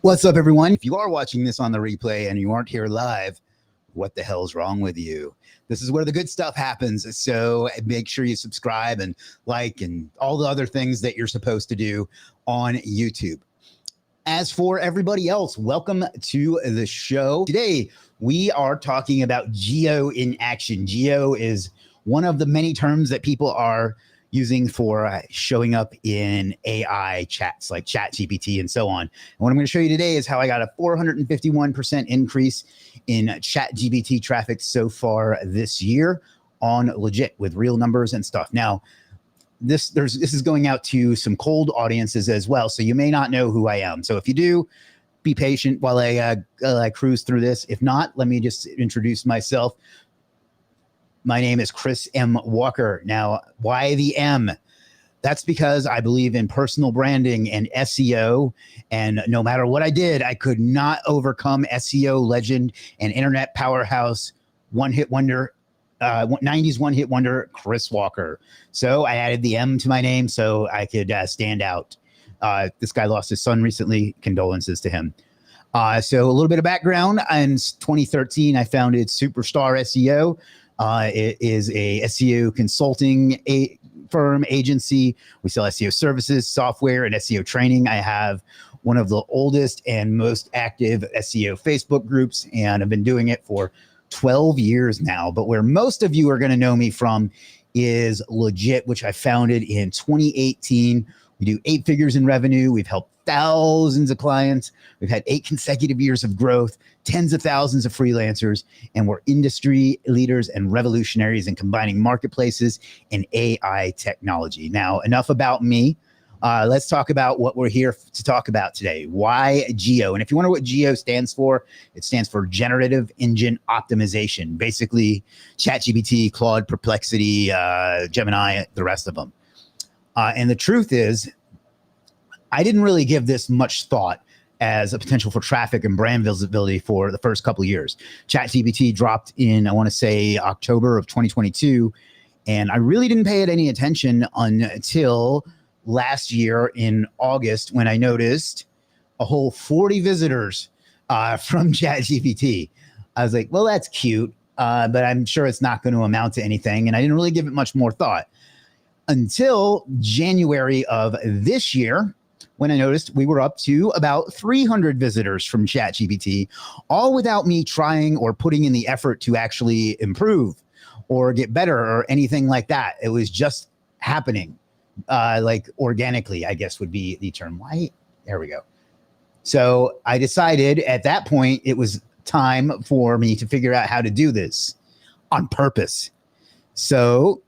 What's up, everyone? If you are watching this on the replay and you aren't here live, what the hell's wrong with you? This is where the good stuff happens. So make sure you subscribe and like and all the other things that you're supposed to do on YouTube. As for everybody else, welcome to the show. Today, we are talking about GEO in action. GEO is one of the many terms that people are using for showing up in AI chats like ChatGPT and so on. And what I'm going to show you today is how I got a 451% increase in ChatGPT traffic so far this year on Legiit with real numbers and stuff. Now, this is going out to some cold audiences as well, so you may not know who I am. So if you do, be patient while I cruise through this. If not, let me just introduce myself. My name is Chris M. Walker. Now, why the M? That's because I believe in personal branding and SEO, and no matter what I did, I could not overcome SEO legend and internet powerhouse one-hit wonder, 90s one-hit wonder Chris Walker. So I added the M to my name so I could stand out. This guy lost his son recently. Condolences to him. So a little bit of background. In 2013, I founded Superstar SEO. It is a SEO consulting firm agency. We sell SEO services, software, and SEO training. I have one of the oldest and most active SEO Facebook groups, and I've been doing it for 12 years now. But where most of you are going to know me from is Legiit, which I founded in 2018. We do 8 figures in revenue. We've helped thousands of clients. We've had 8 consecutive years of growth, tens of thousands of freelancers, and we're industry leaders and revolutionaries in combining marketplaces and AI technology. Now, enough about me. Let's talk about what we're here to talk about today. Why GEO? And if you wonder what GEO stands for, it stands for Generative Engine Optimization. Basically, ChatGPT, Claude, Perplexity, Gemini, the rest of them. And the truth is, I didn't really give this much thought as a potential for traffic and brand visibility for the first couple of years. ChatGPT dropped in, I want to say, October of 2022, and I really didn't pay it any attention until last year in August when I noticed a whole 40 visitors from ChatGPT. I was like, well, that's cute, but I'm sure it's not going to amount to anything, and I didn't really give it much more thought until January of this year, when I noticed we were up to about 300 visitors from ChatGPT, all without me trying or putting in the effort to actually improve or get better or anything like that. It was just happening, like organically, I guess would be the term. Why? There we go. So I decided at that point it was time for me to figure out how to do this on purpose. So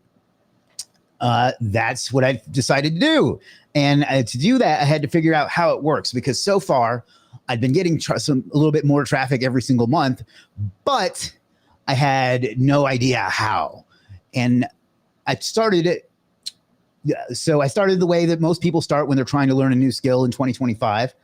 that's what I decided to do. And to do that, I had to figure out how it works, because so far I'd been getting a little bit more traffic every single month, but I had no idea how. And I started it. So I started the way that most people start when they're trying to learn a new skill in 2025.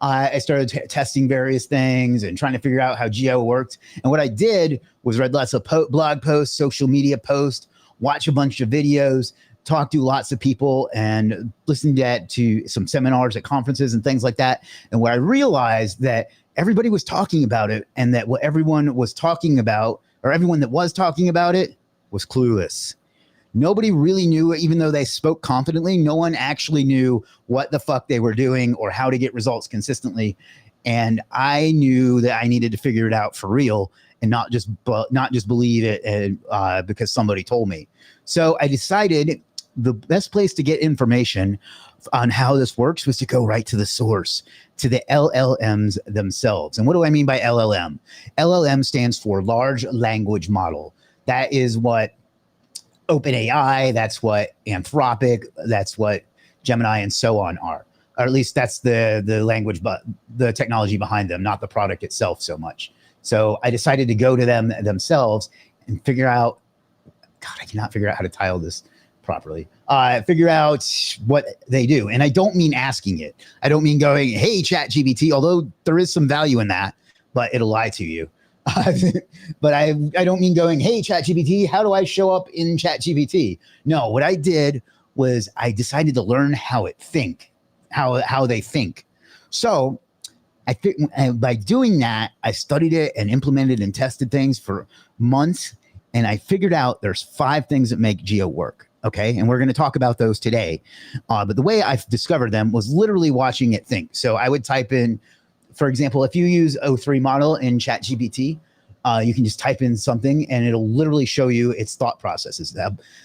I started testing various things and trying to figure out how GEO worked. And what I did was read lots of blog posts, social media posts, watch a bunch of videos, talk to lots of people, and listen to some seminars at conferences and things like that. And where I realized that everybody was talking about it, and that what everyone was talking about, or everyone that was talking about it, was clueless. Nobody really knew, even though they spoke confidently, no one actually knew what the fuck they were doing or how to get results consistently. And I knew that I needed to figure it out for real and not just believe it because somebody told me. So I decided the best place to get information on how this works was to go right to the source, to the LLMs themselves. And what do I mean by LLM? LLM stands for Large Language Model. That is what OpenAI, that's what Anthropic, that's what Gemini and so on are. Or at least that's the language, but the technology behind them, not the product itself so much. So I decided to go to them themselves and figure out, God, I cannot figure out how to title this properly. Figure out what they do. And I don't mean asking it. I don't mean going, hey, ChatGPT, although there is some value in that, but it'll lie to you. But I don't mean going, hey, ChatGPT, how do I show up in ChatGPT? No, what I did was I decided to learn how they think. So I think by doing that, I studied it and implemented and tested things for months. And I figured out there's 5 things that make GEO work. Okay. And we're going to talk about those today. But the way I've discovered them was literally watching it think. So I would type in, for example, if you use O3 model in ChatGPT, you can just type in something and it'll literally show you its thought processes.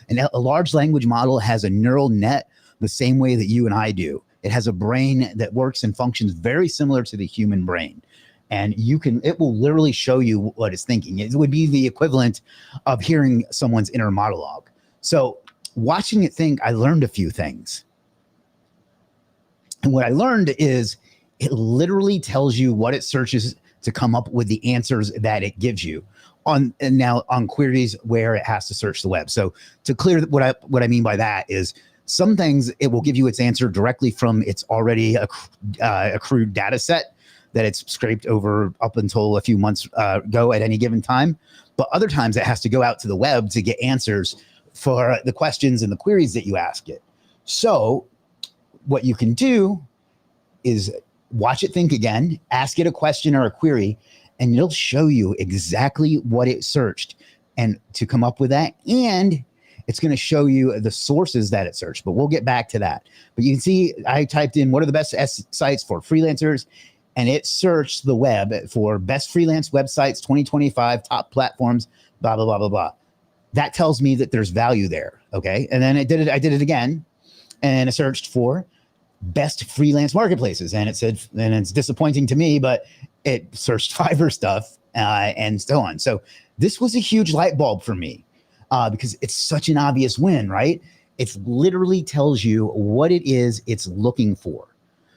And a large language model has a neural net the same way that you and I do. It has a brain that works and functions very similar to the human brain. And it will literally show you what it's thinking. It would be the equivalent of hearing someone's inner monologue. So watching it think, I learned a few things. And what I learned is it literally tells you what it searches to come up with the answers that it gives you on queries where it has to search the web. So to clear what I mean by that is some things it will give you its answer directly from its already accrued data set that it's scraped over up until a few months ago at any given time. But other times it has to go out to the web to get answers for the questions and the queries that you ask it. So what you can do is watch it think again, ask it a question or a query, and it'll show you exactly what it searched and to come up with that. And it's going to show you the sources that it searched, but we'll get back to that. But you can see I typed in what are the best sites for freelancers, and it searched the web for best freelance websites, 2025, top platforms, blah, blah, blah, blah, blah. That tells me that there's value there. Okay. And then I did it again, and I searched for best freelance marketplaces. And it said, and it's disappointing to me, but it searched Fiverr stuff and so on. So this was a huge light bulb for me because it's such an obvious win, right? It literally tells you what it is it's looking for.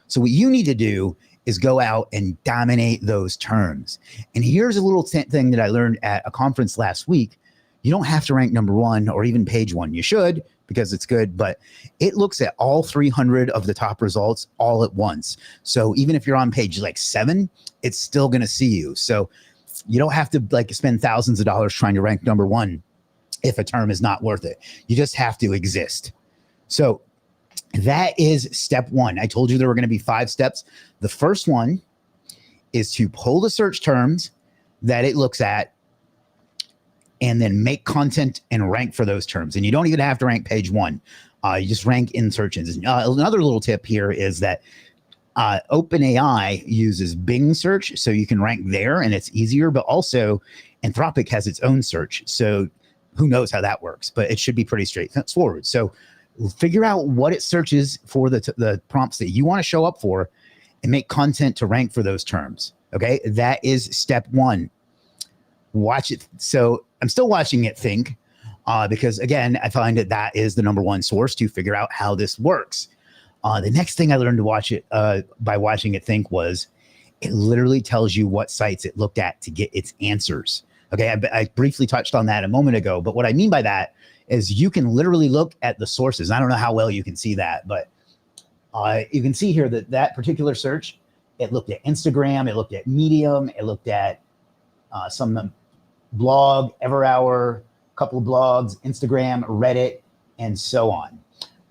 So what you need to do is go out and dominate those terms. And here's a little thing that I learned at a conference last week. You don't have to rank number 1 or even page 1. You should, because it's good, but it looks at all 300 of the top results all at once. So even if you're on page like 7, it's still going to see you. So you don't have to like spend thousands of dollars trying to rank number 1 if a term is not worth it. You just have to exist. So that is step 1. I told you there were going to be 5 steps. The first one is to pull the search terms that it looks at and then make content and rank for those terms. And you don't even have to rank page 1. You just rank in search engines. Another little tip here is that OpenAI uses Bing search, so you can rank there and it's easier, but also Anthropic has its own search. So who knows how that works, but it should be pretty straightforward. So figure out what it searches for the prompts that you want to show up for and make content to rank for those terms. Okay, that is step 1. Watch it. So I'm still watching it think because, again, I find that is the number 1 source to figure out how this works. The next thing I learned to watch it by watching it think was it literally tells you what sites it looked at to get its answers. Okay, I briefly touched on that a moment ago, but what I mean by that is you can literally look at the sources. I don't know how well you can see that, but you can see here that particular search, it looked at Instagram, it looked at Medium, it looked at some blog, Everhour, a couple of blogs, Instagram, Reddit, and so on.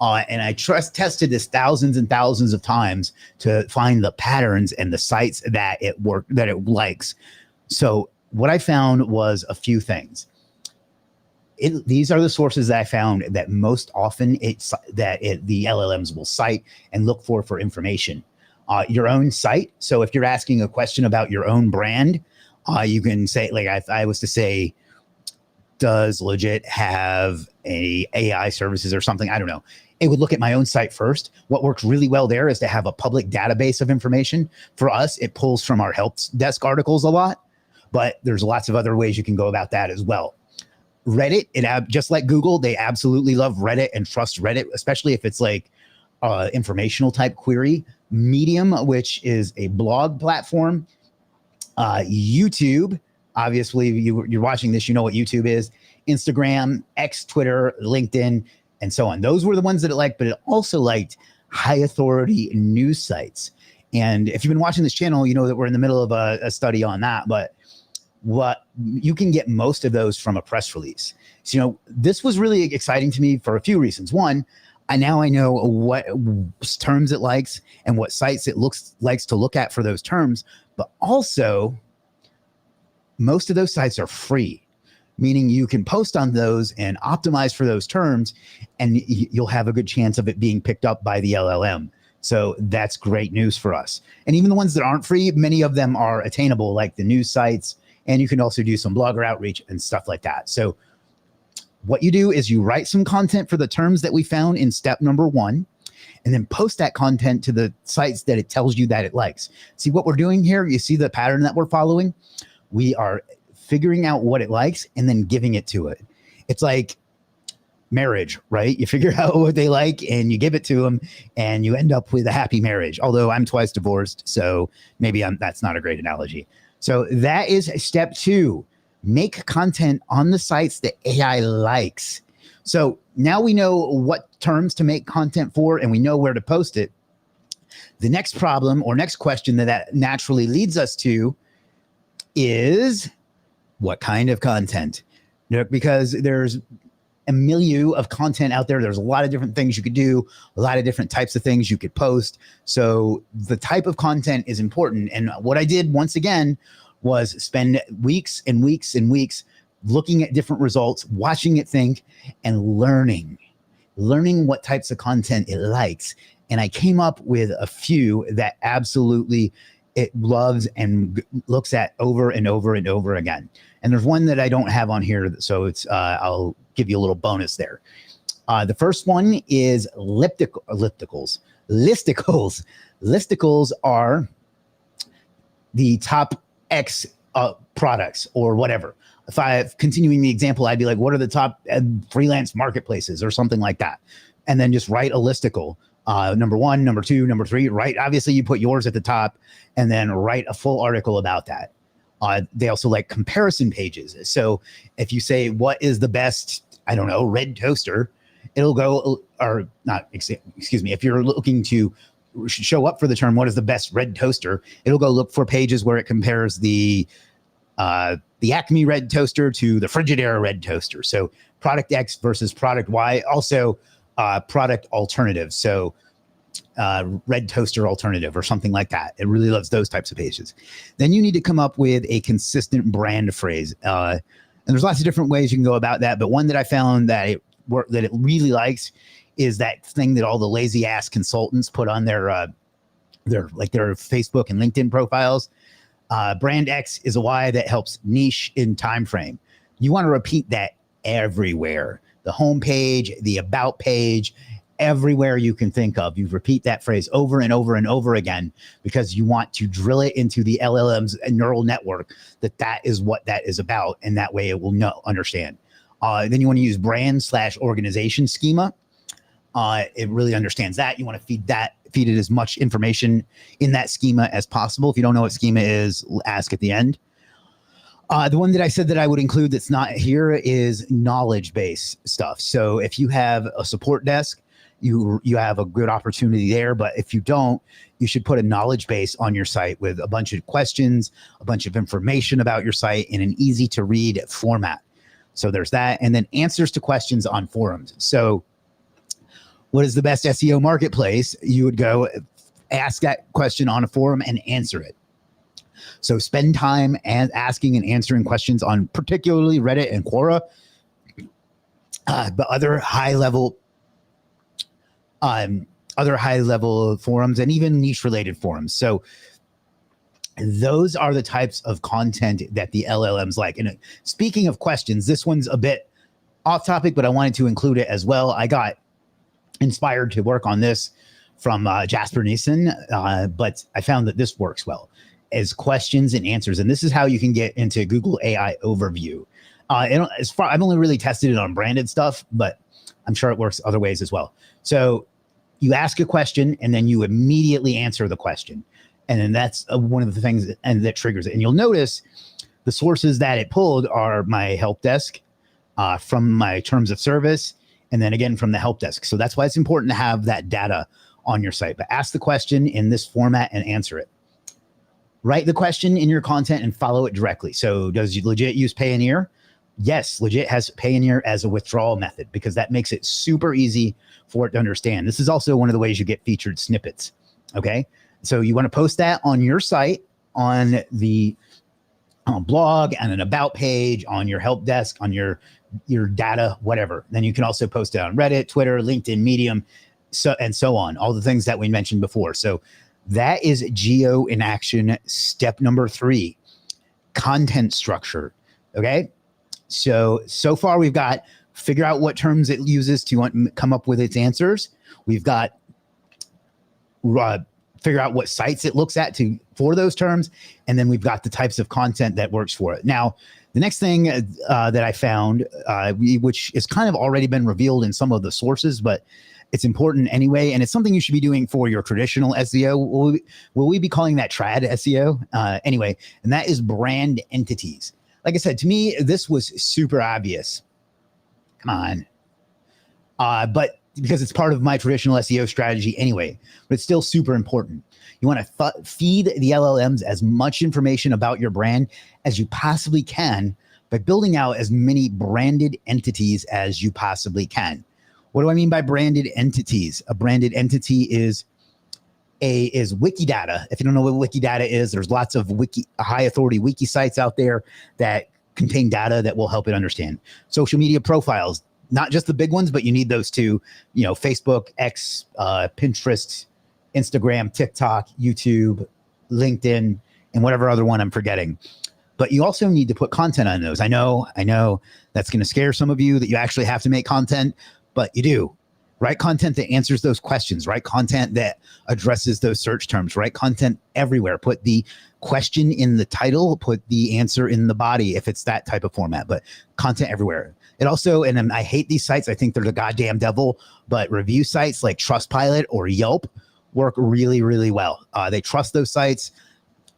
And I tested this thousands and thousands of times to find the patterns and the sites that it likes. So what I found was a few things. These are the sources that I found that most often the LLMs will cite and look for information. Your own site. So if you're asking a question about your own brand, you can say, like if I was to say, does Legiit have a AI services or something? I don't know. It would look at my own site first. What works really well there is to have a public database of information. For us, it pulls from our help desk articles a lot, but there's lots of other ways you can go about that as well. Reddit, just like Google, they absolutely love Reddit and trust Reddit, especially if it's like informational type query. Medium, which is a blog platform. YouTube, obviously you're watching this, you know what YouTube is. Instagram, X, Twitter, LinkedIn, and so on. Those were the ones that it liked, but it also liked high authority news sites. And if you've been watching this channel, you know that we're in the middle of a study on that, but what you can get most of those from a press release. So, this was really exciting to me for a few reasons. One, now I know what terms it likes and what sites it likes to look at for those terms. But also, most of those sites are free, meaning you can post on those and optimize for those terms, and you'll have a good chance of it being picked up by the LLM. So that's great news for us. And even the ones that aren't free, many of them are attainable, like the news sites, and you can also do some blogger outreach and stuff like that. So what you do is you write some content for the terms that we found in step number 1, and then post that content to the sites that it tells you that it likes. See what we're doing here? You see the pattern that we're following? We are figuring out what it likes and then giving it to it. It's like marriage, right? You figure out what they like and you give it to them and you end up with a happy marriage. Although I'm twice divorced, so maybe that's not a great analogy. So that is step 2. Make content on the sites that AI likes. So now we know what terms to make content for and we know where to post it. The next problem or next question that naturally leads us to is what kind of content? Because there's a milieu of content out there. There's a lot of different things you could do, a lot of different types of things you could post. So the type of content is important. And what I did once again was spend weeks and weeks and weeks looking at different results, watching it think, and learning what types of content it likes. And I came up with a few that absolutely it loves and looks at over and over and over again. And there's one that I don't have on here, so it's I'll give you a little bonus there. The first one is listicles. Listicles are the top X products or whatever. If I'm continuing the example, I'd be like, what are the top freelance marketplaces or something like that? And then just write a listicle. Number 1, number 2, number 3, right? Obviously, you put yours at the top and then write a full article about that. They also like comparison pages. So if you say, what is the best, I don't know, red toaster, it'll go, or not, excuse me, if you're looking to show up for the term, what is the best red toaster, it'll go look for pages where it compares the Acme red toaster to the Frigidaire red toaster. So product X versus product Y, also product alternative. So red toaster alternative or something like that. It really loves those types of pages. Then you need to come up with a consistent brand phrase. And there's lots of different ways you can go about that. But one that I found that it really likes is that thing that all the lazy ass consultants put on their Facebook and LinkedIn profiles. Brand X is a Y that helps niche in time frame. You want to repeat that everywhere. The home page, the about page, everywhere you can think of. You repeat that phrase over and over and over again because you want to drill it into the LLM's neural network that is what that is about. And that way it will understand. Then you want to use brand/organization schema. It really understands that. You want to feed it as much information in that schema as possible. If you don't know what schema is, ask at the end. The one that I said that I would include that's not here is knowledge base stuff. So if you have a support desk, you have a good opportunity there. But if you don't, you should put a knowledge base on your site with a bunch of questions, a bunch of information about your site in an easy to read format. So there's that. And then answers to questions on forums. So what is the best SEO marketplace? You would go ask that question on a forum and answer it. So spend time and asking and answering questions on particularly Reddit and Quora, but other high level forums and even niche related forums. So those are the types of content that the LLMs like. And speaking of questions, this one's a bit off topic, but I wanted to include it as well. I got inspired to work on this from Jasper Neeson, but I found that this works well as questions and answers. And this is how you can get into Google AI Overview. I've only really tested it on branded stuff, but I'm sure it works other ways as well. So you ask a question and then you immediately answer the question. And then that's one of the things that triggers it. And you'll notice the sources that it pulled are my help desk, from my terms of service, and then again from the help desk. So that's why it's important to have that data on your site. But ask the question in this format and answer it. Write the question in your content and follow it directly. So does Legiit use Payoneer? Yes, Legiit has Payoneer as a withdrawal method because that makes it super easy for it to understand. This is also one of the ways you get featured snippets. Okay. So you want to post that on your site, on the blog, and an about page, on your help desk, on your data, whatever. Then you can also post it on Reddit, Twitter, LinkedIn, Medium, so on. All the things that we mentioned before. So that is GEO in action. Step number 3, content structure. Okay. So far we've got figure out what terms it uses to come up with its answers. We've got figure out what sites it looks at for those terms. And then we've got the types of content that works for it. Now, the next thing that I found, which is kind of already been revealed in some of the sources, but it's important anyway, and it's something you should be doing for your traditional SEO. Will we be calling that trad SEO? Anyway, and that is brand entities. Like I said, to me, this was super obvious. Come on. But because it's part of my traditional SEO strategy anyway, but it's still super important. You want to feed the LLMs as much information about your brand as you possibly can by building out as many branded entities as you possibly can. What do I mean by branded entities? A branded entity is Wikidata. If you don't know what Wikidata is, there's lots of high authority wiki sites out there that contain data that will help it understand. Social media profiles, not just the big ones, but you need those too. Facebook, X, Pinterest, Instagram, TikTok, YouTube, LinkedIn, and whatever other one I'm forgetting. But you also need to put content on those. I know that's going to scare some of you that you actually have to make content, but you do. Write content that answers those questions. Write content that addresses those search terms. Write content everywhere. Put the question in the title. Put the answer in the body if it's that type of format. But content everywhere. It also, and I hate these sites. I think they're the goddamn devil. But review sites like Trustpilot or Yelp work really, really well. They trust those sites.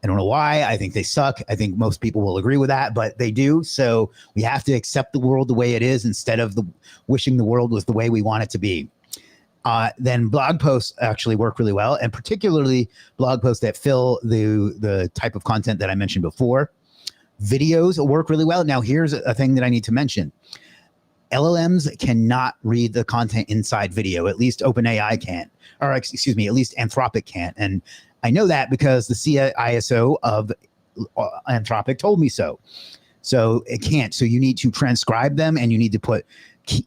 I don't know why. I think they suck. I think most people will agree with that, but they do. So we have to accept the world the way it is instead of wishing the world was the way we want it to be. Then blog posts actually work really well, and particularly blog posts that fill the type of content that I mentioned before. Videos work really well. Now, here's a thing that I need to mention. LLMs cannot read the content inside video. At least OpenAI can't, or excuse me, at least Anthropic can't. And I know that because the CISO of Anthropic told me so. So it can't. So you need to transcribe them, and you need to put keyword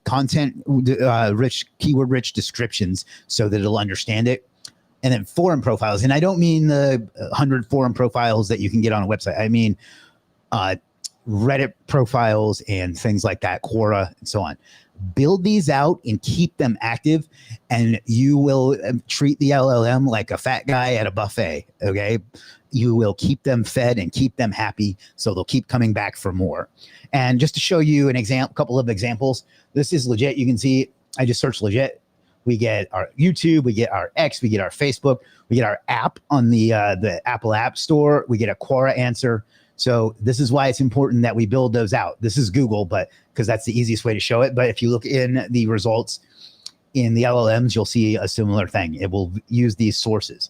rich descriptions so that it'll understand it. And then forum profiles. And I don't mean the 100 forum profiles that you can get on a website. I mean Reddit profiles and things like that, Quora and so on. Build these out and keep them active, and you will treat the LLM like a fat guy at a buffet. Okay. You will keep them fed and keep them happy, so they'll keep coming back for more. And just to show you an example, couple of examples, this is Legiit. You can see I just searched Legiit. We get our YouTube, we get our X, we get our Facebook, we get our app on the Apple App Store, we get a Quora answer. So this is why it's important that we build those out. This is Google, but because that's the easiest way to show it. But if you look in the results in the LLMs, you'll see a similar thing. It will use these sources.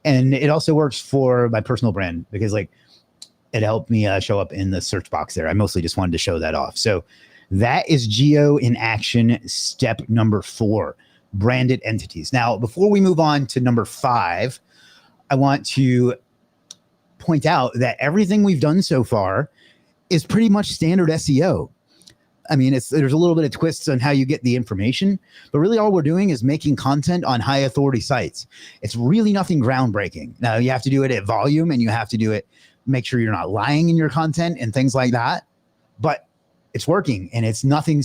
And it also works for my personal brand because it helped me show up in the search box there. I mostly just wanted to show that off. So that is GEO in action. Step number 4, branded entities. Now, before we move on to number 5, I want to point out that everything we've done so far is pretty much standard SEO. I mean, there's a little bit of twists on how you get the information, but really all we're doing is making content on high authority sites. It's really nothing groundbreaking. Now, you have to do it at volume, and you have to do it, make sure you're not lying in your content and things like that, but it's working, and it's nothing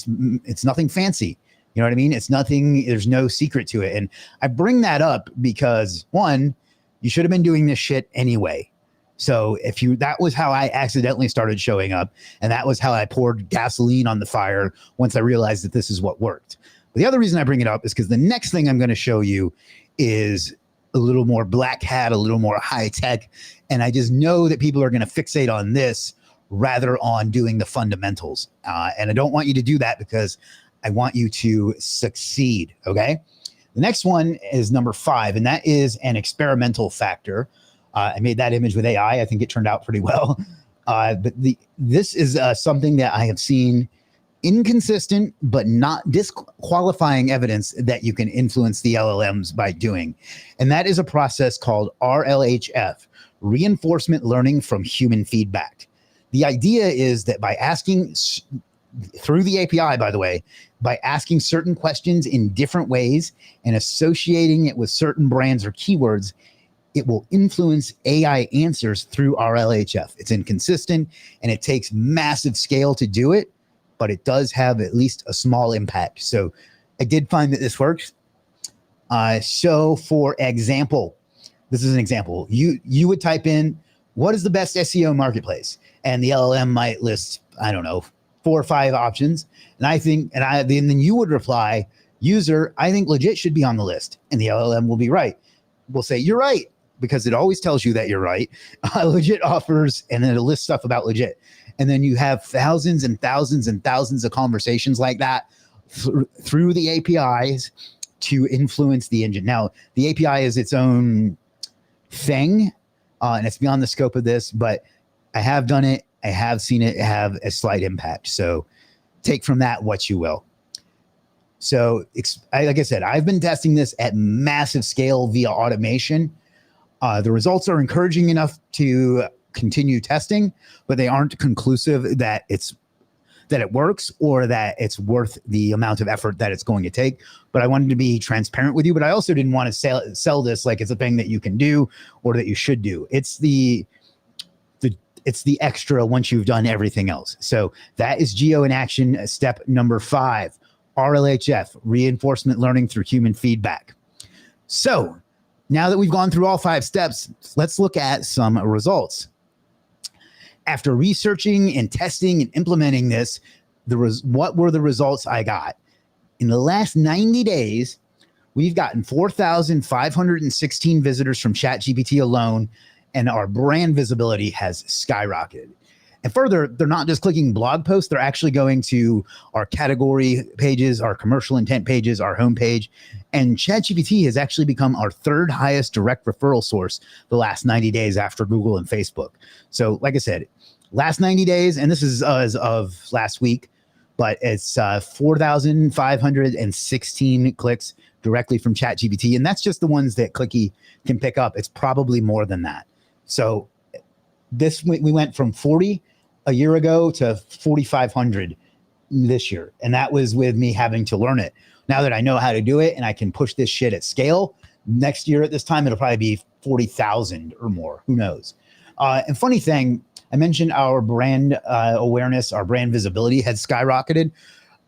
fancy. You know what I mean? It's nothing, there's no secret to it. And I bring that up because, one, you should have been doing this shit anyway. So that was how I accidentally started showing up, and that was how I poured gasoline on the fire once I realized that this is what worked. But the other reason I bring it up is because the next thing I'm going to show you is a little more black hat, a little more high tech. And I just know that people are going to fixate on this rather on doing the fundamentals. And I don't want you to do that because I want you to succeed. Okay. The next one is number 5, and that is an experimental factor. I made that image with AI. I think it turned out pretty well. But this is something that I have seen inconsistent but not disqualifying evidence that you can influence the LLMs by doing. And that is a process called RLHF, reinforcement learning from human feedback. The idea is that by asking through the API, by the way, by asking certain questions in different ways and associating it with certain brands or keywords, it will influence AI answers through RLHF. It's inconsistent and it takes massive scale to do it, but it does have at least a small impact. So I did find that this works. So for example, this is an example. You would type in, what is the best SEO marketplace? And the LLM might list, I don't know, 4 or 5 options. And then you would reply, user, I think Legiit should be on the list. And the LLM will be right. We'll say, you're right, because it always tells you that you're right. Legiit offers, and then it'll list stuff about Legiit. And then you have thousands and thousands and thousands of conversations like that through the APIs to influence the engine. Now, the API is its own thing, and it's beyond the scope of this, but I have done it. I have seen it have a slight impact. So take from that what you will. So like I said, I've been testing this at massive scale via automation. The results are encouraging enough to continue testing, but they aren't conclusive that it works or that it's worth the amount of effort that it's going to take. But I wanted to be transparent with you, but I also didn't want to sell this like it's a thing that you can do or that you should do. It's the extra once you've done everything else. So that is GEO in action, step number 5, RLHF, reinforcement learning through human feedback. So now that we've gone through all 5 steps, let's look at some results. After researching and testing and implementing this, what were the results I got? In the last 90 days, we've gotten 4,516 visitors from ChatGPT alone, and our brand visibility has skyrocketed. And further, they're not just clicking blog posts, they're actually going to our category pages, our commercial intent pages, our homepage. And ChatGPT has actually become our 3rd highest direct referral source the last 90 days after Google and Facebook. So like I said, last 90 days, and this is as of last week, but it's 4,516 clicks directly from ChatGPT. And that's just the ones that Clicky can pick up. It's probably more than that. So we went from 40 a year ago to 4,500 this year. And that was with me having to learn it. Now that I know how to do it and I can push this shit at scale, next year at this time, it'll probably be 40,000 or more. Who knows? And funny thing, I mentioned our brand awareness, our brand visibility had skyrocketed.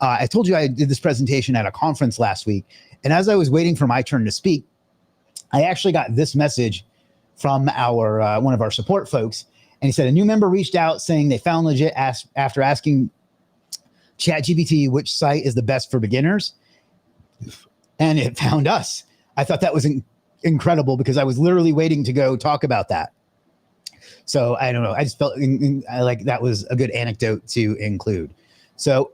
I told you I did this presentation at a conference last week. And as I was waiting for my turn to speak, I actually got this message from our one of our support folks. And he said, a new member reached out saying they found Legiit after asking ChatGPT which site is the best for beginners. And it found us. I thought that was incredible because I was literally waiting to go talk about that. So I don't know. I just felt like that was a good anecdote to include. So,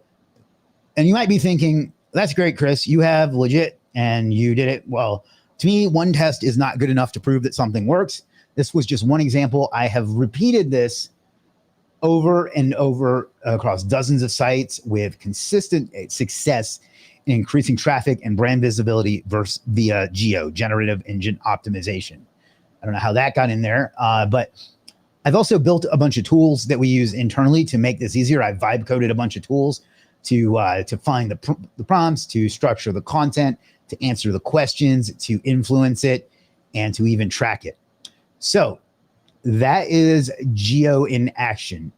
and you might be thinking, that's great, Chris. You have Legiit and you did it. Well, to me, one test is not good enough to prove that something works. This was just one example. I have repeated this over and over across dozens of sites with consistent success in increasing traffic and brand visibility via GEO, generative engine optimization. I don't know how that got in there, but I've also built a bunch of tools that we use internally to make this easier. I've vibe coded a bunch of tools to find the prompts, to structure the content, to answer the questions, to influence it, and to even track it. So that is GEO in action.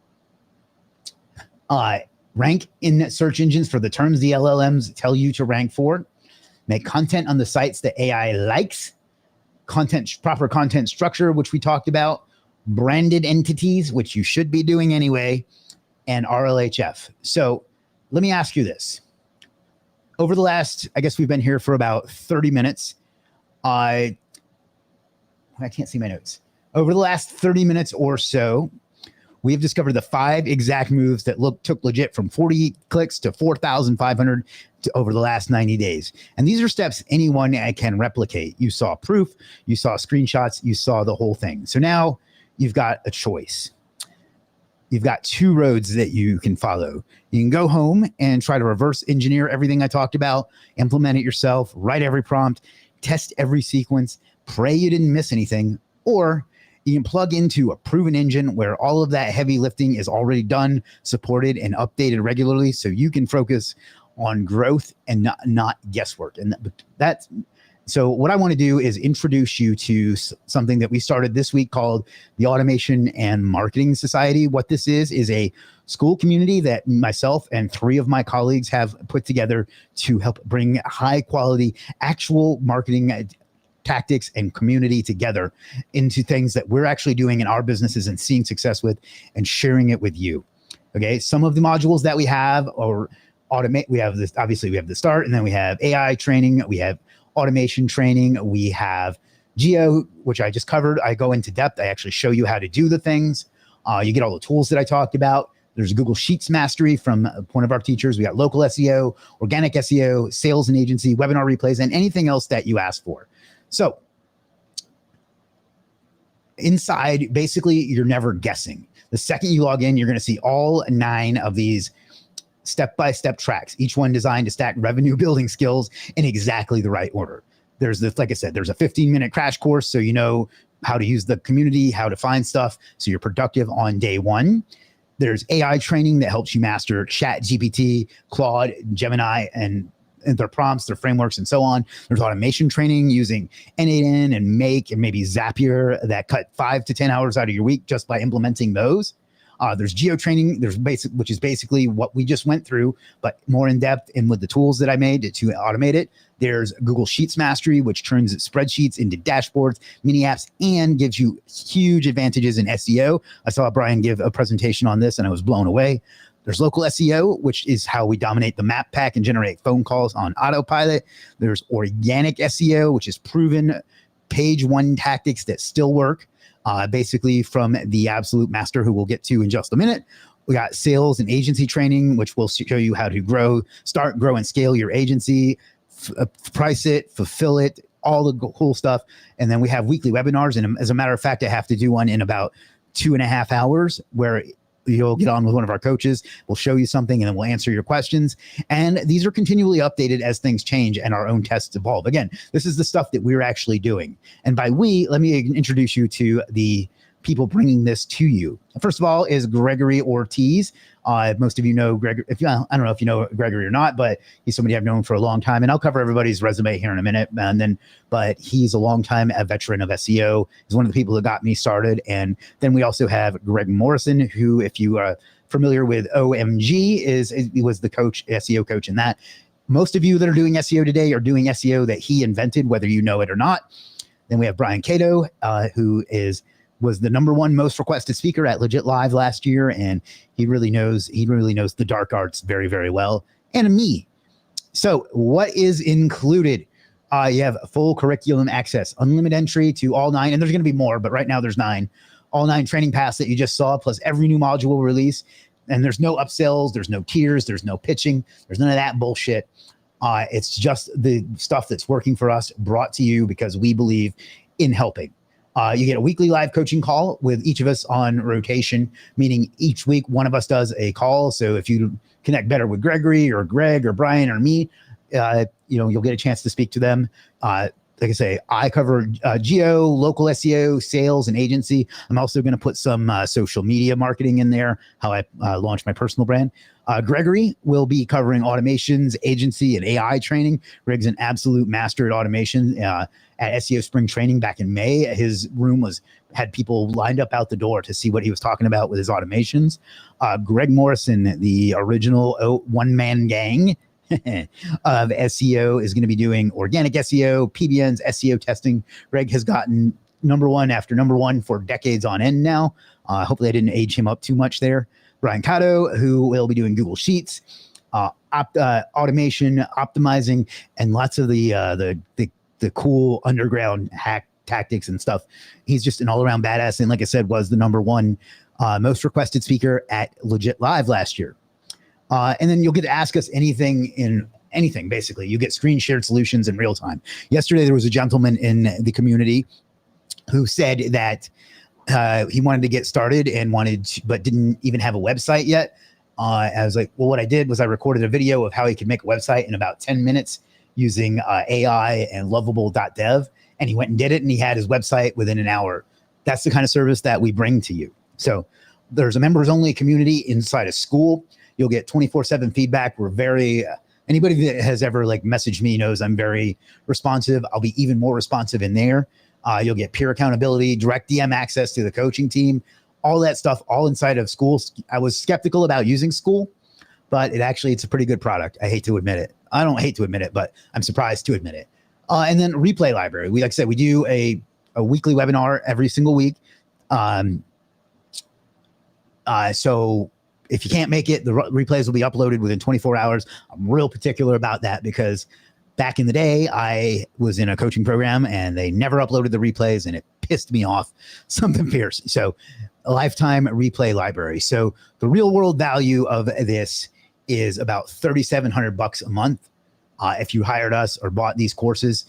Rank in search engines for the terms the LLMs tell you to rank for. Make content on the sites that AI likes. Proper content structure, which we talked about. Branded entities, which you should be doing anyway. And RLHF. So let me ask you this. Over the last, I guess we've been here for about 30 minutes. I can't see my notes. Over the last 30 minutes or so, we have discovered the 5 exact moves that took Legiit from 40 clicks to 4,500 over the last 90 days. And these are steps anyone can replicate. You saw proof, you saw screenshots, you saw the whole thing. So now you've got a choice. you've got two roads that you can follow. You can go home and try to reverse engineer everything I talked about, implement it yourself, write every prompt, test every sequence, pray you didn't miss anything, or you can plug into a proven engine where all of that heavy lifting is already done, supported, and updated regularly, so you can focus on growth and not guesswork. And that's so what I want to do is introduce you to something that we started this week called the Automation and Marketing Society. What this is a school community that myself and 3 of my colleagues have put together to help bring high quality actual marketing tactics and community together into things that we're actually doing in our businesses and seeing success with and sharing it with you. Okay. Some of the modules that we have or automate, we have this, obviously we have the start, and then we have AI training, we have automation training, we have GEO, which I just covered. I go into depth. I actually show you how to do the things. You get all the tools that I talked about. There's Google Sheets Mastery from one of our teachers. We got local SEO, organic SEO, sales and agency, webinar replays, and anything else that you ask for. So inside, basically, you're never guessing. The second you log in, you're going to see all 9 of these step-by-step tracks, each one designed to stack revenue building skills in exactly the right order. There's this, like I said, there's a 15-minute crash course, so you know how to use the community, how to find stuff, so you're productive on day 1. There's AI training that helps you master ChatGPT, Claude, Gemini, and their prompts, their frameworks, and so on. There's automation training using N8N and Make and maybe Zapier that cut 5 to 10 hours out of your week just by implementing those. There's GEO training, which is basically what we just went through, but more in depth and with the tools that I made to automate it. There's Google Sheets Mastery, which turns spreadsheets into dashboards, mini apps, and gives you huge advantages in SEO. I saw Brian give a presentation on this and I was blown away. There's local SEO, which is how we dominate the map pack and generate phone calls on autopilot. There's organic SEO, which is proven page 1 tactics that still work. Basically from the absolute master who we'll get to in just a minute. We got sales and agency training, which will show you how to grow, and scale your agency, price it, fulfill it, all the cool stuff. And then we have weekly webinars. And as a matter of fact, I have to do one in about 2.5 hours where you'll get on with one of our coaches. We'll show you something and then we'll answer your questions. And these are continually updated as things change and our own tests evolve. Again, this is the stuff that we're actually doing. And by we, let me introduce you to the people bringing this to you. First of all is Gregory Ortiz. Most of you know Gregory. I don't know if you know Gregory or not, but he's somebody I've known for a long time. And I'll cover everybody's resume here in a minute. But he's a longtime veteran of SEO. He's one of the people that got me started. And then we also have Greg Morrison, who, if you are familiar with OMG, he was the coach, SEO coach in that. Most of you that are doing SEO today are doing SEO that he invented, whether you know it or not. Then we have Brian Cato, who was the #1 most requested speaker at Legiit Live last year, and he really knows the dark arts very, very well. And me. So what is included? You have full curriculum access, unlimited entry to all 9, and there's going to be more, but right now there's 9. All 9 training paths that you just saw, plus every new module release. And there's no upsells, there's no tiers, there's no pitching, there's none of that bullshit. It's just the stuff that's working for us, brought to you because we believe in helping. You get a weekly live coaching call with each of us on rotation, meaning each week one of us does a call. So if you connect better with Gregory or Greg or Brian or me, you'll get a chance to speak to them. Like I say, I cover GEO, local SEO, sales, and agency. I'm also going to put some social media marketing in there, how I launch my personal brand. Gregory will be covering automations, agency, and AI training. Greg's an absolute master at automation. At SEO Spring Training back in May, his room had people lined up out the door to see what he was talking about with his automations. Greg Morrison, the original one-man gang of SEO, is going to be doing organic SEO, PBNs, SEO testing. Greg has gotten #1 after #1 for decades on end now. Hopefully I didn't age him up too much there. Brian Cato, who will be doing Google Sheets, automation, optimizing, and lots of the cool underground hack tactics and stuff. He's just an all-around badass, and like I said, was the #1 most requested speaker at Legiit Live last year. And then you'll get to ask us anything, basically. You get screen shared solutions in real time. Yesterday, there was a gentleman in the community who said that he wanted to get started and but didn't even have a website yet. I was like, well, what I did was I recorded a video of how he could make a website in about 10 minutes using AI and lovable.dev. And he went and did it, and he had his website within an hour. That's the kind of service that we bring to you. So there's a members only community inside a school. You'll get 24/7 feedback. We're very, anybody that has ever like messaged me knows I'm very responsive. I'll be even more responsive in there. You'll get peer accountability, direct DM access to the coaching team, all that stuff, all inside of School. I was skeptical about using School, but it's a pretty good product. I hate to admit it. I don't hate to admit it, but I'm surprised to admit it. And then replay library. Like I said, we do a weekly webinar every single week. So if you can't make it, the replays will be uploaded within 24 hours. I'm real particular about that because back in the day, I was in a coaching program and they never uploaded the replays, and it pissed me off something fierce. So a lifetime replay library. So the real world value of this is about $3,700 a month if you hired us or bought these courses.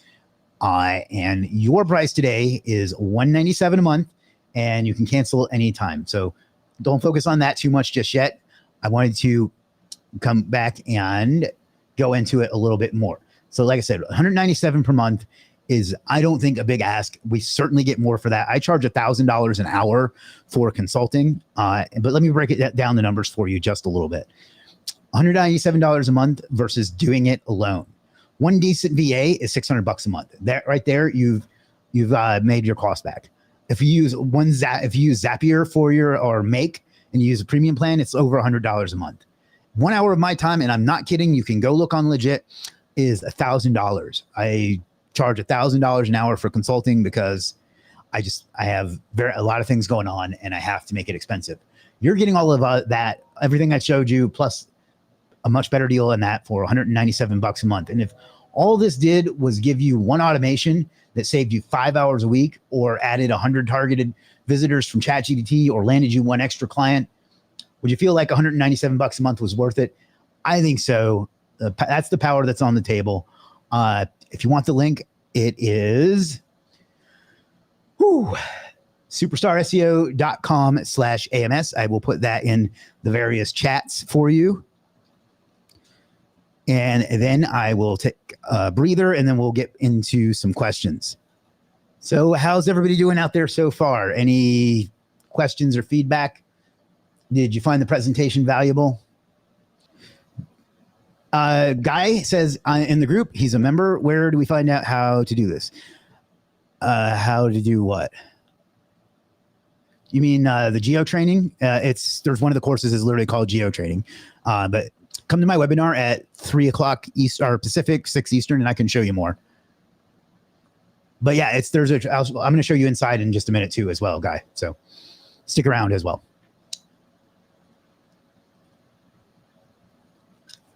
And your price today is $197 a month, and you can cancel anytime. So don't focus on that too much just yet. I wanted to come back and go into it a little bit more. So like I said, $197 per month is, I don't think, a big ask. We certainly get more for that. I charge $1,000 an hour for consulting. But let me break it down, the numbers for you just a little bit. $197 a month versus doing it alone. One decent VA is $600 a month. That right there, you've made your cost back. If you use Zapier for or Make, and you use a premium plan, it's over $100 a month. 1 hour of my time, and I'm not kidding, you can go look on Legiit, is $1,000. I charge $1,000 an hour for consulting because I have a lot of things going on, and I have to make it expensive. You're getting all of that, everything I showed you, plus a much better deal than that for $197 a month. And if all this did was give you one automation that saved you 5 hours a week, or added 100 targeted visitors from ChatGPT, or landed you one extra client, would you feel like $197 a month was worth it? I think so. That's the power that's on the table. If you want the link, it is superstarseo.com/AMS. I will put that in the various chats for you. And then I will take a breather, and then we'll get into some questions. So how's everybody doing out there so far? Any questions or feedback? Did you find the presentation valuable? Guy says in the group, he's a member. Where do we find out how to do this? How to do what? You mean the GEO training? There's one of the courses is literally called GEO training. But come to my webinar at 3 o'clock Pacific, 6 Eastern, and I can show you more. But yeah, I'm going to show you inside in just a minute too as well, Guy. So stick around as well.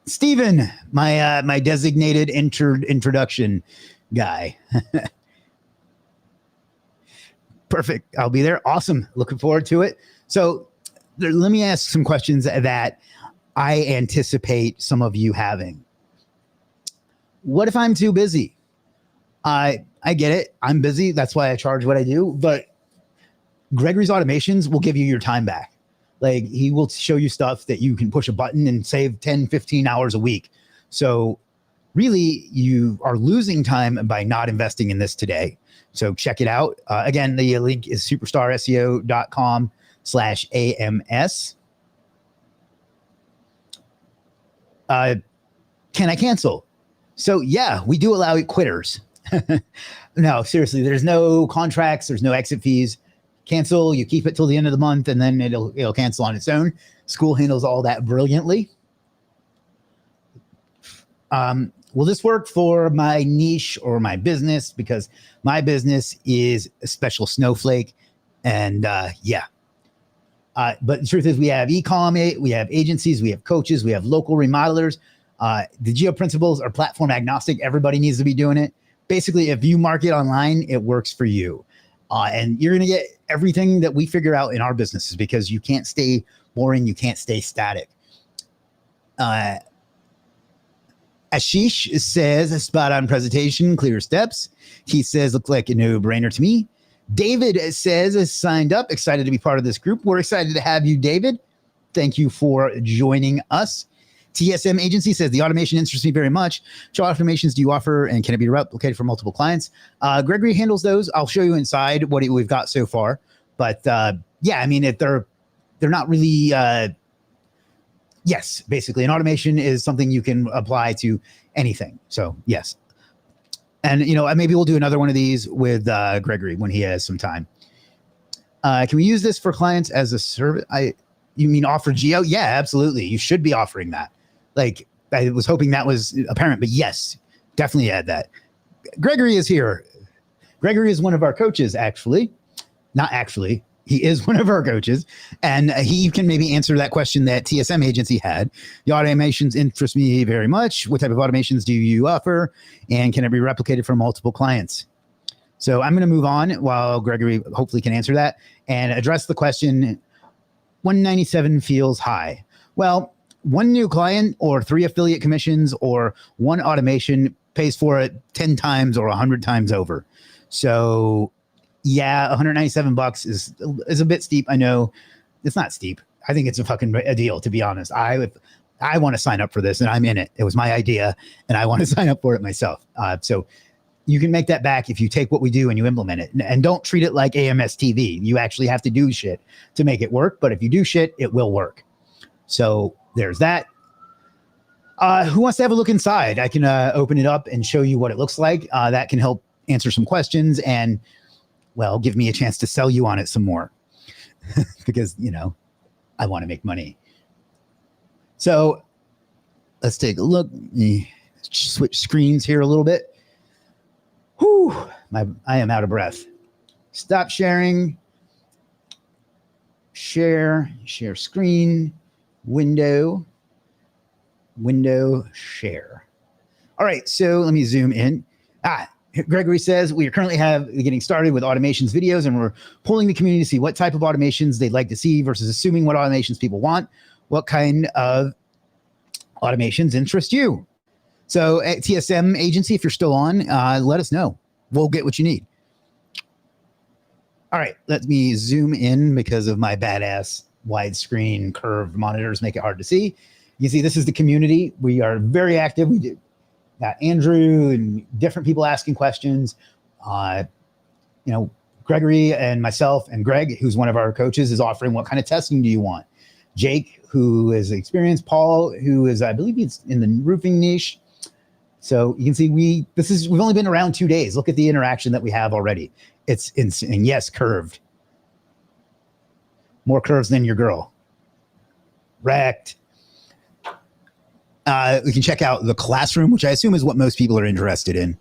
Stephen, my designated introduction guy. Perfect. I'll be there. Awesome. Looking forward to it. So let me ask some questions that I anticipate some of you having. What if I'm too busy? I get it. I'm busy. That's why I charge what I do. But Gregory's automations will give you your time back. Like, he will show you stuff that you can push a button and save 10, 15 hours a week. So really, you are losing time by not investing in this today. So check it out. Again, the link is superstarseo.com/AMS. Can I cancel? So yeah, we do allow quitters. No, seriously, there's no contracts. There's no exit fees. Cancel, you keep it till the end of the month, and then it'll cancel on its own. School handles all that brilliantly. Will this work for my niche or my business? Because my business is a special snowflake. And yeah. But the truth is, we have e-com, we have agencies, we have coaches, we have local remodelers. The GEO principles are platform agnostic. Everybody needs to be doing it. Basically, if you market online, it works for you. And you're going to get everything that we figure out in our businesses, because you can't stay boring. You can't stay static. Ashish says, spot on presentation, clear steps. He says, look like a no-brainer to me. David says is signed up, excited to be part of this group. We're excited to have you, David. Thank you for joining us. TSM Agency says the automation interests me very much. What automations do you offer, and can it be replicated for multiple clients? Gregory handles those. I'll show you inside what we've got so far. But yeah, I mean, if they're not really. Yes, basically, an automation is something you can apply to anything. So yes, and maybe we'll do another one of these with Gregory when he has some time. Can we use this for clients as a service? You mean offer GEO? Yeah, absolutely. You should be offering that. Like, I was hoping that was apparent, but yes, definitely add that. Gregory is here. Gregory is one of our coaches, actually. Not actually. He is one of our coaches, and he can maybe answer that question that TSM Agency had. The automations interest me very much. What type of automations do you offer, and can it be replicated for multiple clients? So I'm going to move on while Gregory hopefully can answer that and address the question, 197 feels high. Well, one new client or 3 affiliate commissions or one automation pays for it 10 times or 100 times over. So yeah, $197 is a bit steep. I know it's not steep. I think it's a deal, to be honest. I want to sign up for this, and I'm in it. It was my idea, and I want to sign up for it myself. So you can make that back if you take what we do and you implement it. And don't treat it like AMS TV. You actually have to do shit to make it work. But if you do shit, it will work. So there's that. Who wants to have a look inside? I can open it up and show you what it looks like. That can help answer some questions and, well, give me a chance to sell you on it some more because, I want to make money. So let's take a look. Let me switch screens here a little bit. Whew, I am out of breath. Stop sharing. Share screen, window, share. All right, so let me zoom in. Gregory says we are currently getting started with automations videos, and we're polling the community to see what type of automations they'd like to see versus assuming what automations people want. What kind of automations interest you? So at TSM Agency, if you're still on, let us know. We'll get what you need. All right, let me zoom in because of my badass widescreen curved monitors make it hard to see. You can see this is the community. We are very active. We got Andrew and different people asking questions. Gregory and myself and Greg, who's one of our coaches, is offering what kind of testing do you want? Jake, who is experienced, Paul, who is, I believe he's in the roofing niche. So you can see we've only been around 2 days. Look at the interaction that we have already. It's insane. Yes, curved. More curves than your girl. Wrecked. We can check out the classroom, which I assume is what most people are interested in.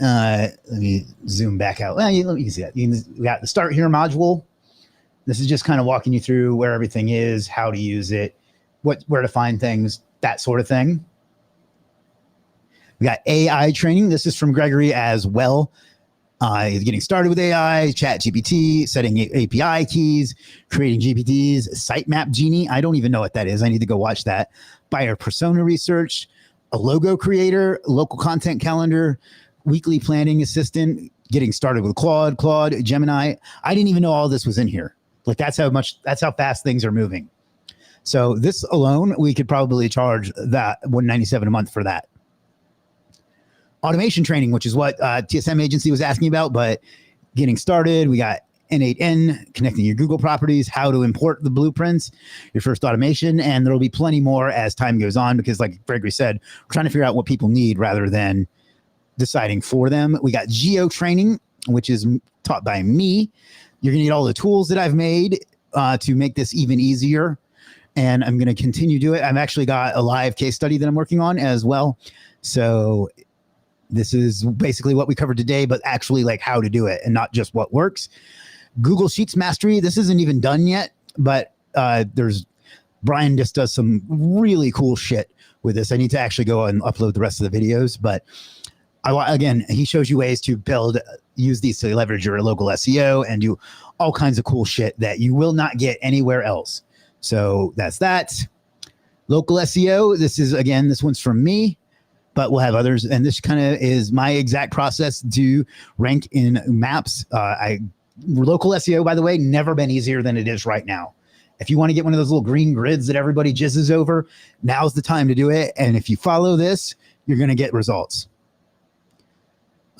Let me zoom back out. Well, let me see that. We got the Start Here module. This is just kind of walking you through where everything is, how to use it, where to find things, that sort of thing. We got AI training. This is from Gregory as well. He's getting started with AI, ChatGPT, setting API keys, creating GPTs, sitemap genie. I don't even know what that is. I need to go watch that. Buyer persona research, a logo creator, local content calendar, weekly planning assistant, getting started with Claude, Gemini. I didn't even know all this was in here. Like that's how fast things are moving. So this alone, we could probably charge that $197 a month for that. Automation training, which is what TSM Agency was asking about, but getting started, we got N8N, connecting your Google properties, how to import the blueprints, your first automation, and there will be plenty more as time goes on because like Gregory said, we're trying to figure out what people need rather than deciding for them. We got GEO training, which is taught by me. You're going to need all the tools that I've made to make this even easier, and I'm going to continue to do it. I've actually got a live case study that I'm working on as well. So this is basically what we covered today, but actually like how to do it and not just what works. Google Sheets Mastery. This isn't even done yet, but Brian just does some really cool shit with this. I need to actually go and upload the rest of the videos, but again, he shows you ways to use these to leverage your local SEO and do all kinds of cool shit that you will not get anywhere else. So that's that. Local SEO. This one's from me. but we'll have others. And this kind of is my exact process to rank in maps. Local SEO, by the way, never been easier than it is right now. If you want to get one of those little green grids that everybody jizzes over, now's the time to do it. And if you follow this, you're going to get results.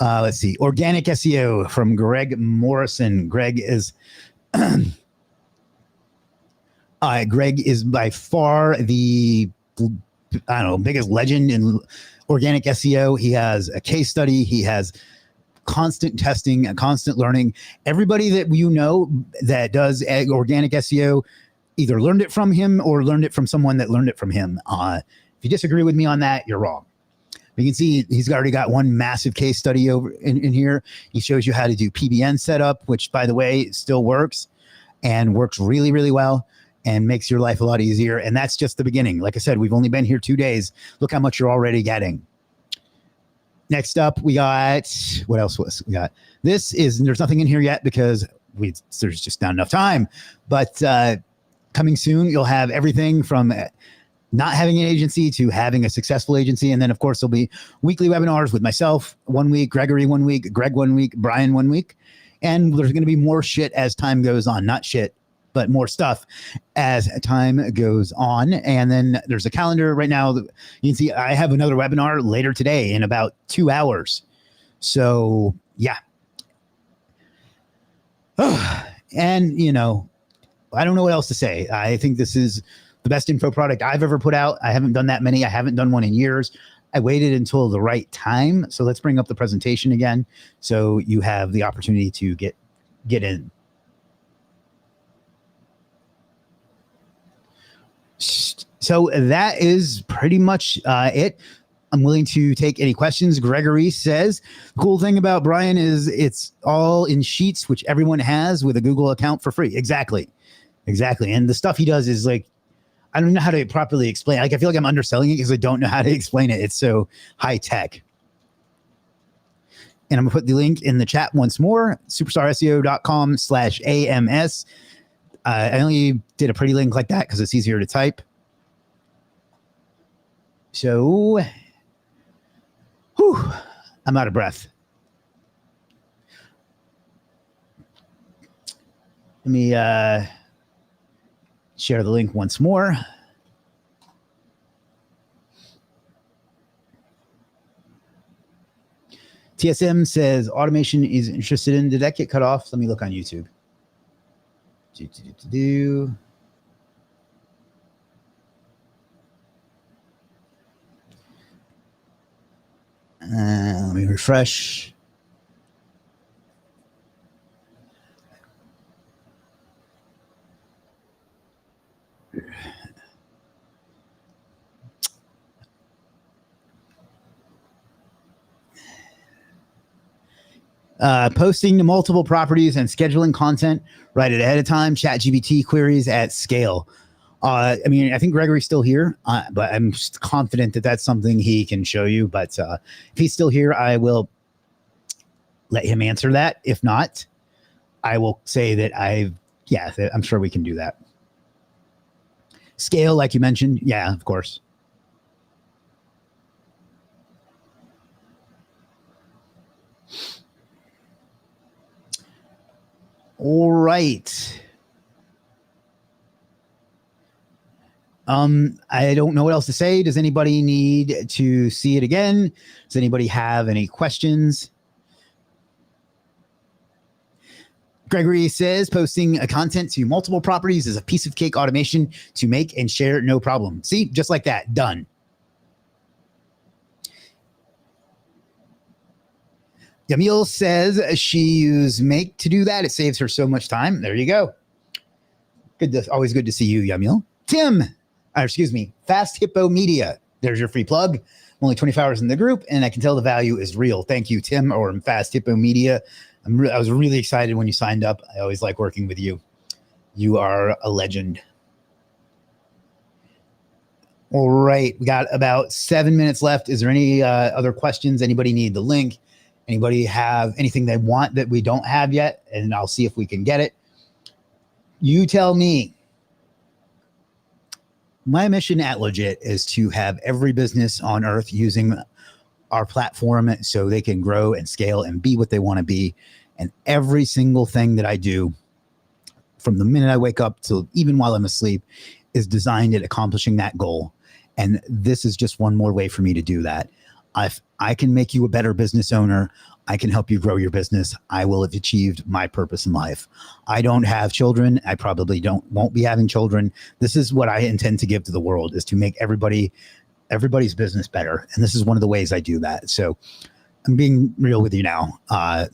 Let's see. Organic SEO from Greg Morrison. Greg is by far the, biggest legend in organic SEO. He has a case study. He has constant testing and constant learning. Everybody that you know that does organic SEO either learned it from him or learned it from someone that learned it from him. If you disagree with me on that, you're wrong. You can see he's already got one massive case study over in here. He shows you how to do PBN setup, which, by the way, still works and works really, really well and makes your life a lot easier. And that's just the beginning. Like I said, we've only been here 2 days. Look how much you're already getting. Next up, we got, what else was we got? There's nothing in here yet because there's just not enough time. But coming soon, you'll have everything from not having an agency to having a successful agency. And then, of course, there'll be weekly webinars with myself 1 week, Gregory 1 week, Greg 1 week, Brian 1 week. And there's going to be more shit as time goes on. Not shit, but more stuff as time goes on. And then there's a calendar right now. You can see I have another webinar later today in about 2 hours. So, yeah. And, I don't know what else to say. I think this is the best info product I've ever put out. I haven't done that many. I haven't done one in years. I waited until the right time. So let's bring up the presentation again so you have the opportunity to get in. So that is pretty much it. I'm willing to take any questions. Gregory says, the cool thing about Brian is it's all in Sheets, which everyone has with a Google account for free. Exactly. And the stuff he does is like, I don't know how to properly explain. Like, I feel like I'm underselling it because I don't know how to explain it. It's so high tech. And I'm gonna put the link in the chat once more, superstarseo.com/AMS. I only did a pretty link like that because it's easier to type. So, I'm out of breath. Let me share the link once more. TSM says automation is interested in. Did that get cut off? Let me look on YouTube. Let me refresh. Posting to multiple properties and scheduling content right ahead of time. ChatGPT queries at scale. I think Gregory's still here, but I'm just confident that that's something he can show you. But if he's still here, I will let him answer that. If not, I will say that I'm sure we can do that. Scale, like you mentioned. Yeah, of course. All right. I don't know what else to say. Does anybody need to see it again? Does anybody have any questions? Gregory says posting a content to multiple properties is a piece of cake automation to make and share, no problem. See, just like that, done. Yamil says she used Make to do that. It saves her so much time. There you go. Always good to see you, Yamil. Tim, Fast Hippo Media. There's your free plug. I'm only 24 hours in the group, and I can tell the value is real. Thank you, Tim, or Fast Hippo Media. I was really excited when you signed up. I always like working with you. You are a legend. All right. We got about 7 minutes left. Is there any other questions? Anybody need the link? Anybody have anything they want that we don't have yet? And I'll see if we can get it. You tell me. My mission at Legiit is to have every business on earth using our platform so they can grow and scale and be what they want to be. And every single thing that I do, from the minute I wake up till even while I'm asleep, is designed at accomplishing that goal. And this is just one more way for me to do that. I can make you a better business owner. I can help you grow your business. I will have achieved my purpose in life. I don't have children. I probably won't be having children. This is what I intend to give to the world, is to make everybody's business better. And this is one of the ways I do that. So I'm being real with you now. I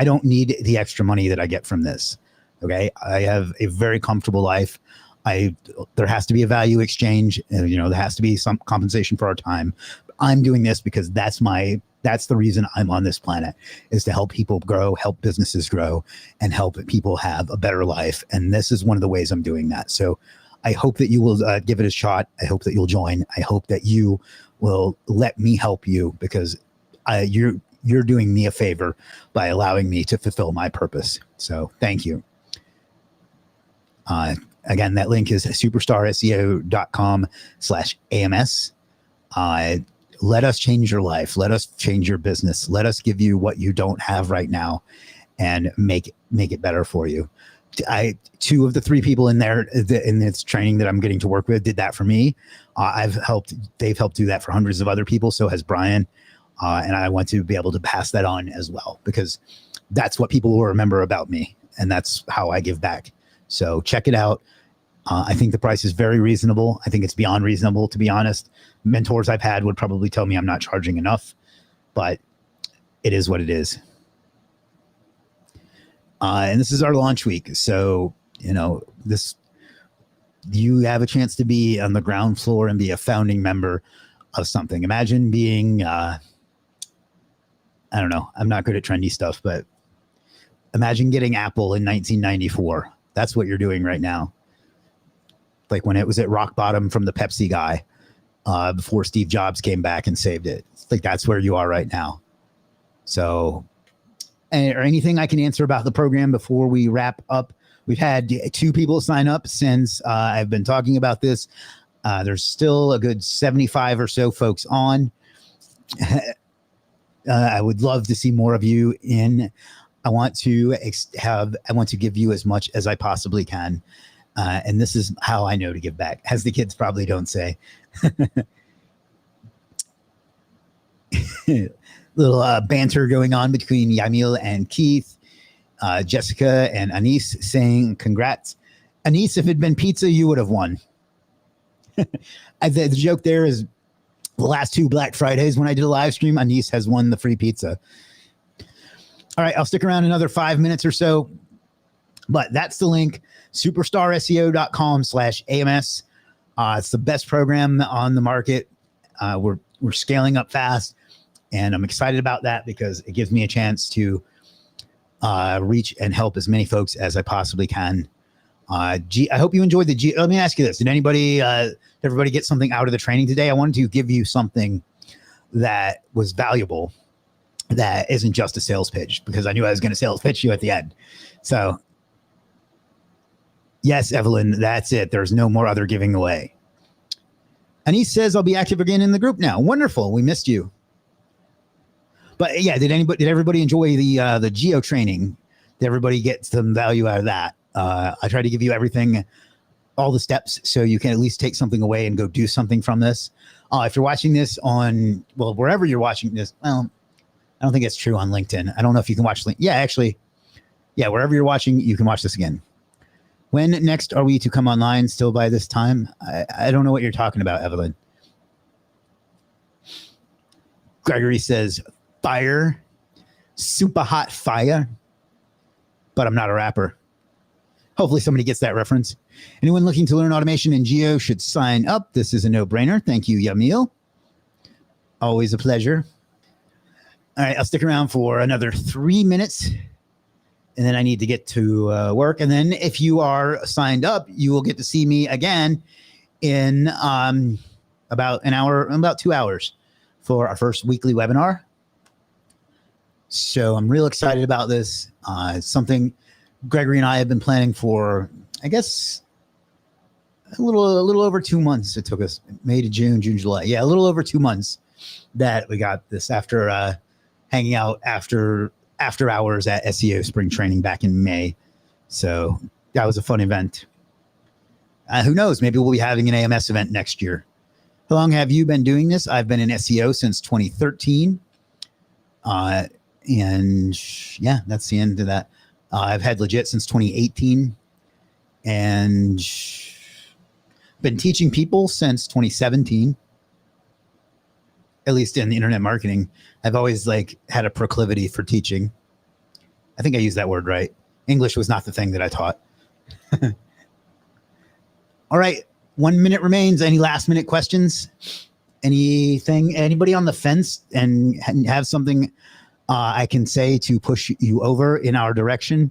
don't need the extra money that I get from this. Okay. I have a very comfortable life. There has to be a value exchange. There has to be some compensation for our time. I'm doing this because that's the reason I'm on this planet, is to help people grow, help businesses grow, and help people have a better life. And this is one of the ways I'm doing that. So I hope that you will give it a shot. I hope that you'll join. I hope that you will let me help you, because you're doing me a favor by allowing me to fulfill my purpose. So thank you. Again, that link is superstarseo.com/AMS. Let us change your life. Let us change your business. Let us give you what you don't have right now and make it better for you. Two of the three people in there in this training that I'm getting to work with did that for me. They've helped do that for hundreds of other people. So has Brian. And I want to be able to pass that on as well, because that's what people will remember about me. And that's how I give back. So check it out. I think the price is very reasonable. I think it's beyond reasonable, to be honest. Mentors I've had would probably tell me I'm not charging enough, but it is what it is. And this is our launch week. So, you have a chance to be on the ground floor and be a founding member of something. Imagine being, I don't know, I'm not good at trendy stuff, but imagine getting Apple in 1994. That's what you're doing right now. Like when it was at rock bottom from the Pepsi guy, before Steve Jobs came back and saved it. It's like that's where you are right now. So, or anything I can answer about the program before we wrap up? We've had 2 people sign up since I've been talking about this. There's still a good 75 or so folks on. I would love to see more of you in. I want to give you as much as I possibly can. And this is how I know to give back, as the kids probably don't say. Little banter going on between Yamil and Keith. Jessica and Anise saying congrats. Anise, if it had been pizza, you would have won. The joke there is the last 2 Black Fridays when I did a live stream, Anise has won the free pizza. All right, I'll stick around another 5 minutes or so. But that's the link, superstarseo.com/AMS. It's the best program on the market. We're scaling up fast, and I'm excited about that because it gives me a chance to reach and help as many folks as I possibly can. I hope you enjoyed the GEO. Let me ask you this. Did everybody get something out of the training today? I wanted to give you something that was valuable, that isn't just a sales pitch, because I knew I was going to sales pitch you at the end. So yes, Evelyn, that's it. There's no more other giving away. Anise says I'll be active again in the group now. Wonderful. We missed you. But yeah, did everybody enjoy the GEO training? Did everybody get some value out of that? I try to give you everything, all the steps, so you can at least take something away and go do something from this. If you're watching this on, wherever you're watching this, I don't think it's true on LinkedIn. I don't know if you can watch LinkedIn. Yeah, actually, wherever you're watching, you can watch this again. When next are we to come online? Still by this time? I don't know what you're talking about, Evelyn. Gregory says, fire, super hot fire, but I'm not a rapper. Hopefully somebody gets that reference. Anyone looking to learn automation in GEO should sign up. This is a no-brainer. Thank you, Yamil. Always a pleasure. All right, I'll stick around for another 3 minutes, and then I need to get to work. And then if you are signed up, you will get to see me again in about 2 hours for our first weekly webinar. So I'm real excited about this. It's something Gregory and I have been planning for, I guess, a little over 2 months. It took us May to June, July. Yeah, a little over 2 months that we got this after hanging out after hours at SEO spring training back in May. So that was a fun event. Who knows? Maybe we'll be having an AMS event next year. How long have you been doing this? I've been in SEO since 2013. And yeah, that's the end of that. I've had Legiit since 2018 and been teaching people since 2017, at least in internet marketing. I've always had a proclivity for teaching. I think I used that word right. English was not the thing that I taught. All right. 1 minute remains. Any last minute questions? Anything? Anybody on the fence and have something I can say to push you over in our direction?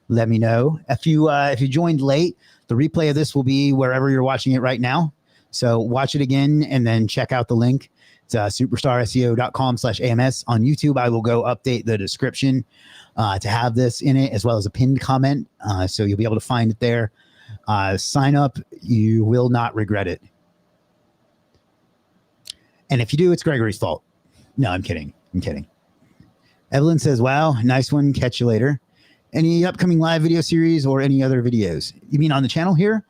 Let me know. If you joined late, the replay of this will be wherever you're watching it right now. So watch it again and then check out the link. It's superstarseo.com/AMS. On YouTube, I will go update the description to have this in it, as well as a pinned comment. So you'll be able to find it there. Sign up. You will not regret it. And if you do, it's Gregory's fault. No, I'm kidding. Evelyn says, wow, nice one. Catch you later. Any upcoming live video series or any other videos? You mean on the channel here?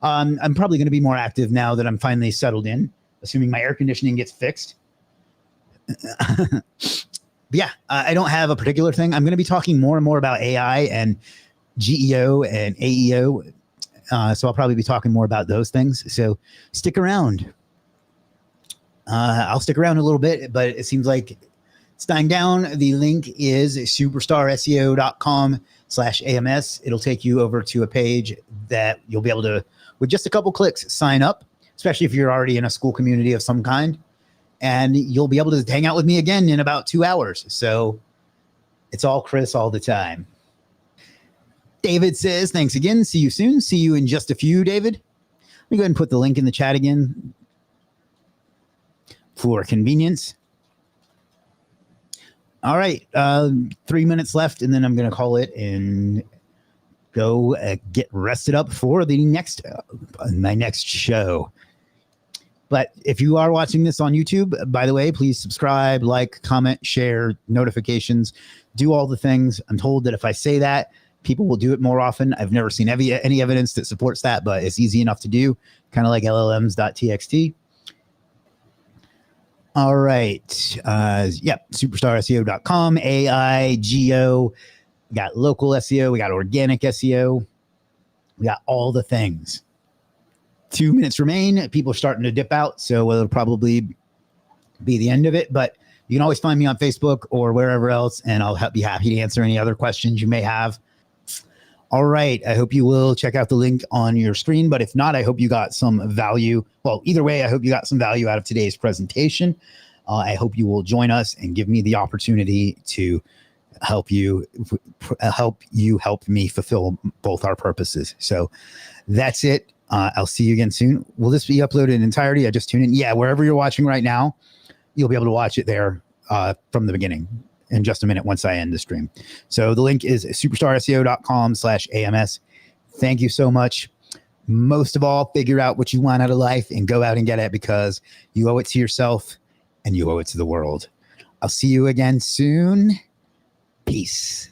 I'm probably going to be more active now that I'm finally settled in, assuming my air conditioning gets fixed. But yeah, I don't have a particular thing. I'm going to be talking more and more about AI and GEO and AEO. So I'll probably be talking more about those things. So stick around. I'll stick around a little bit, but it seems like it's dying down. The link is superstarseo.com/AMS. It'll take you over to a page that you'll be able to, with just a couple clicks, sign up, especially if you're already in a school community of some kind. And you'll be able to hang out with me again in about 2 hours. So it's all Chris all the time. David says, thanks again. See you soon. See you in just a few, David. Let me go ahead and put the link in the chat again for convenience. All right. 3 minutes left, and then I'm going to call it and go get rested up for the next my next show. But if you are watching this on YouTube, by the way, please subscribe, like, comment, share, notifications, do all the things. I'm told that if I say that, people will do it more often. I've never seen any evidence that supports that, but it's easy enough to do, kind of like LLMs.txt. All right. Superstarseo.com, AI, GEO. We got local SEO. We got organic SEO. We got all the things. 2 minutes remain. People are starting to dip out, so it'll probably be the end of it. But you can always find me on Facebook or wherever else, and I'll be happy to answer any other questions you may have. All right. I hope you will check out the link on your screen. But if not, I hope you got some value. Well, either way, I hope you got some value out of today's presentation. I hope you will join us and give me the opportunity to help you help me fulfill both our purposes. So that's it. I'll see you again soon. Will this be uploaded in entirety? I just tune in. Yeah, wherever you're watching right now, you'll be able to watch it there from the beginning in just a minute once I end the stream. So the link is superstarseo.com/AMS. Thank you so much. Most of all, figure out what you want out of life and go out and get it, because you owe it to yourself and you owe it to the world. I'll see you again soon. Peace.